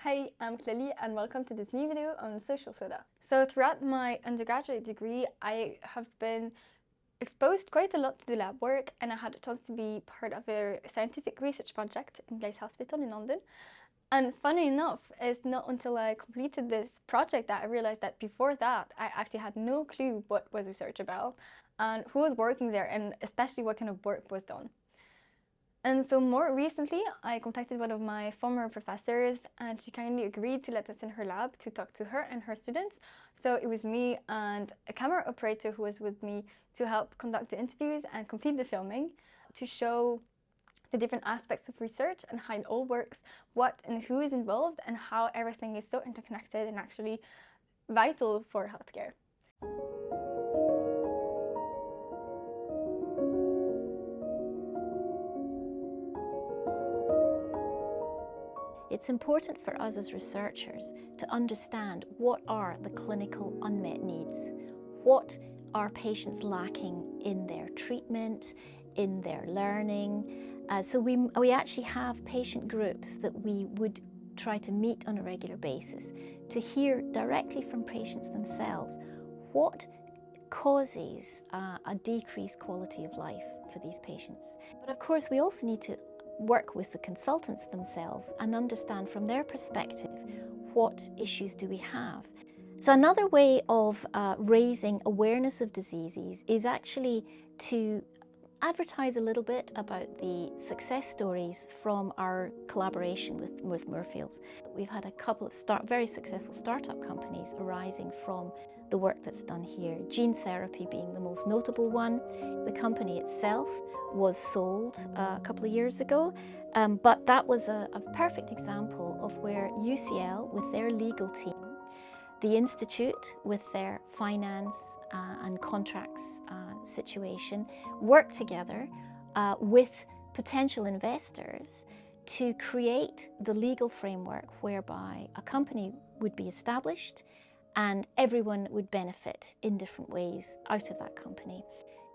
Hi, I'm Clely and welcome to this new video on social soda. So throughout my undergraduate degree, I have been exposed quite a lot to the lab work, and I had a chance to be part of a scientific research project in Guy's Hospital in London. And funny enough, it's not until I completed this project that I realized that before that, I actually had no clue what was research about and who was working there, and especially what kind of work was done. And so more recently, I contacted one of my former professors, and she kindly agreed to let us in her lab to talk to her and her students. So it was me and a camera operator who was with me to help conduct the interviews and complete the filming, to show the different aspects of research and how it all works, what and who is involved, and how everything is so interconnected and actually vital for healthcare. It's important for us as researchers to understand what are the clinical unmet needs, what are patients lacking in their treatment, in their learning. So we actually have patient groups that we would try to meet on a regular basis to hear directly from patients themselves what causes a decreased quality of life for these patients. But of course, we also need to work with the consultants themselves and understand from their perspective what issues do we have. So another way of raising awareness of diseases is actually to advertise a little bit about the success stories from our collaboration with Moorfields. We've had a couple of very successful startup companies arising from the work that's done here, gene therapy being the most notable one. The company itself was sold a couple of years ago, but that was a perfect example of where UCL, with their legal team, the Institute with their finance and contracts situation, worked together with potential investors to create the legal framework whereby a company would be established and everyone would benefit in different ways out of that company.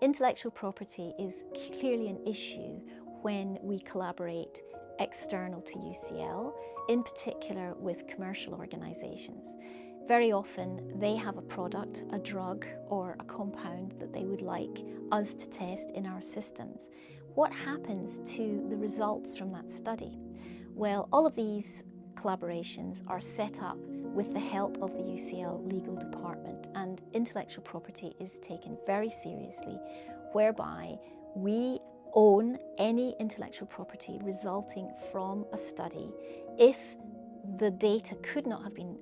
Intellectual property is clearly an issue when we collaborate external to UCL, in particular with commercial organisations. Very often they have a product, a drug or a compound that they would like us to test in our systems. What happens to the results from that study? Well, all of these collaborations are set up with the help of the UCL legal department, and intellectual property is taken very seriously, whereby we own any intellectual property resulting from a study if the data could not have been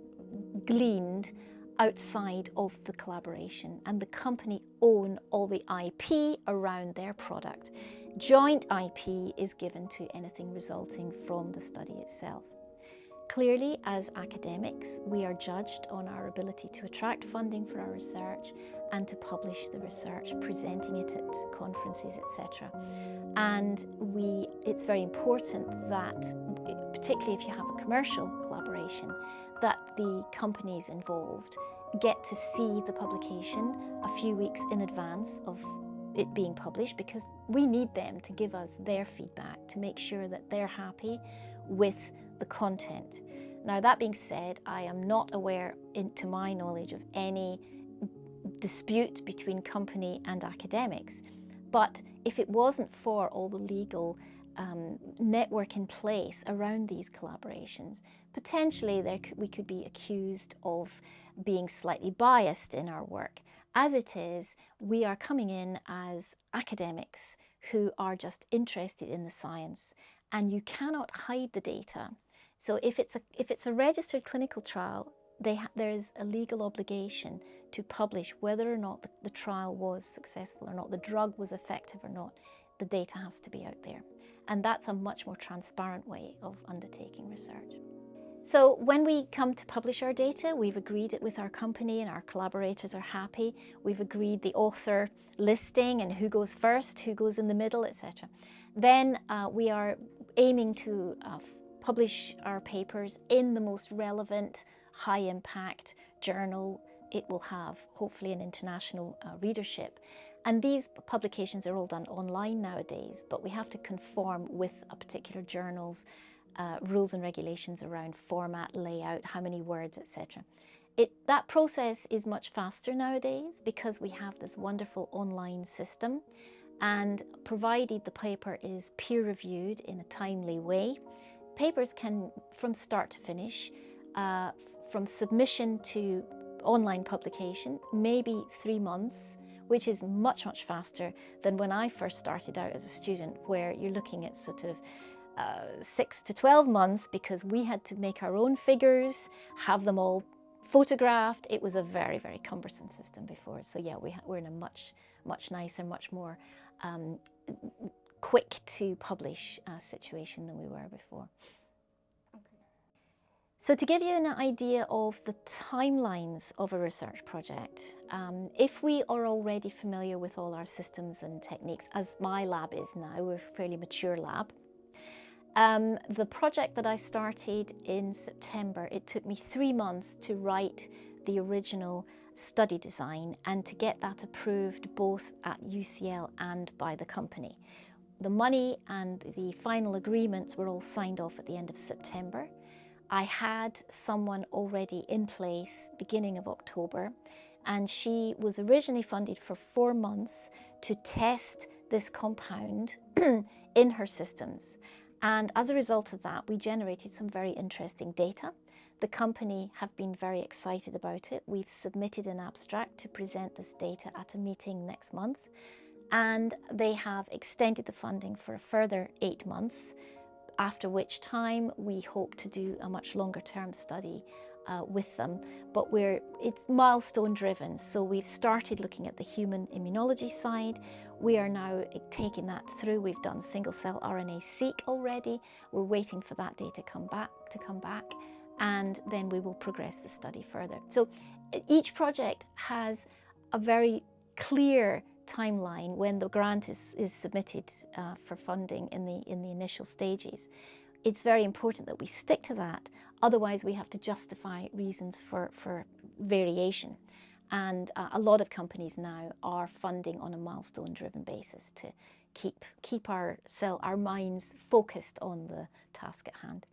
gleaned outside of the collaboration, and the company own all the IP around their product. Joint IP is given to anything resulting from the study itself. Clearly, as academics, we are judged on our ability to attract funding for our research and to publish the research, presenting it at conferences, etc. And it's very important that, particularly if you have a commercial collaboration, that the companies involved get to see the publication a few weeks in advance of it being published, because we need them to give us their feedback to make sure that they're happy with the content. Now, that being said, I am not aware, to my knowledge, of any dispute between company and academics. But if it wasn't for all the legal network in place around these collaborations, potentially we could be accused of being slightly biased in our work. As it is, we are coming in as academics who are just interested in the science, and you cannot hide the data. So if it's a registered clinical trial, there is a legal obligation to publish whether or not the trial was successful or not, the drug was effective or not. The data has to be out there. And that's a much more transparent way of undertaking research. So when we come to publish our data, we've agreed it with our company and our collaborators are happy. We've agreed the author listing and who goes first, who goes in the middle, etc. Then we are aiming to publish our papers in the most relevant, high-impact journal. It will have, hopefully, an international readership. And these publications are all done online nowadays, but we have to conform with a particular journal's rules and regulations around format, layout, how many words, etc. That process is much faster nowadays because we have this wonderful online system, and provided the paper is peer reviewed in a timely way, papers can, from start to finish, from submission to online publication, maybe 3 months, which is much, much faster than when I first started out as a student, where you're looking at sort of 6 to 12 months because we had to make our own figures, have them all photographed. It was a very, very cumbersome system before. So yeah, we're in a much, much nicer, much more quick to publish situation than we were before. So to give you an idea of the timelines of a research project, if we are already familiar with all our systems and techniques, as my lab is now, we're a fairly mature lab. The project that I started in September, it took me 3 months to write the original study design and to get that approved both at UCL and by the company. The money and the final agreements were all signed off at the end of September. I had someone already in place beginning of October, and she was originally funded for 4 months to test this compound in her systems. And as a result of that, we generated some very interesting data. The company have been very excited about it. We've submitted an abstract to present this data at a meeting next month, and they have extended the funding for a further 8 months, after which time we hope to do a much longer term study with them. But it's milestone driven, so we've started looking at the human immunology side. We are now taking that through. We've done single cell RNA-seq already. We're waiting for that data to come back, and then we will progress the study further. So each project has a very clear timeline when the grant is submitted for funding in the initial stages. It's very important that we stick to that, otherwise we have to justify reasons for variation. And a lot of companies now are funding on a milestone driven basis to keep our minds focused on the task at hand.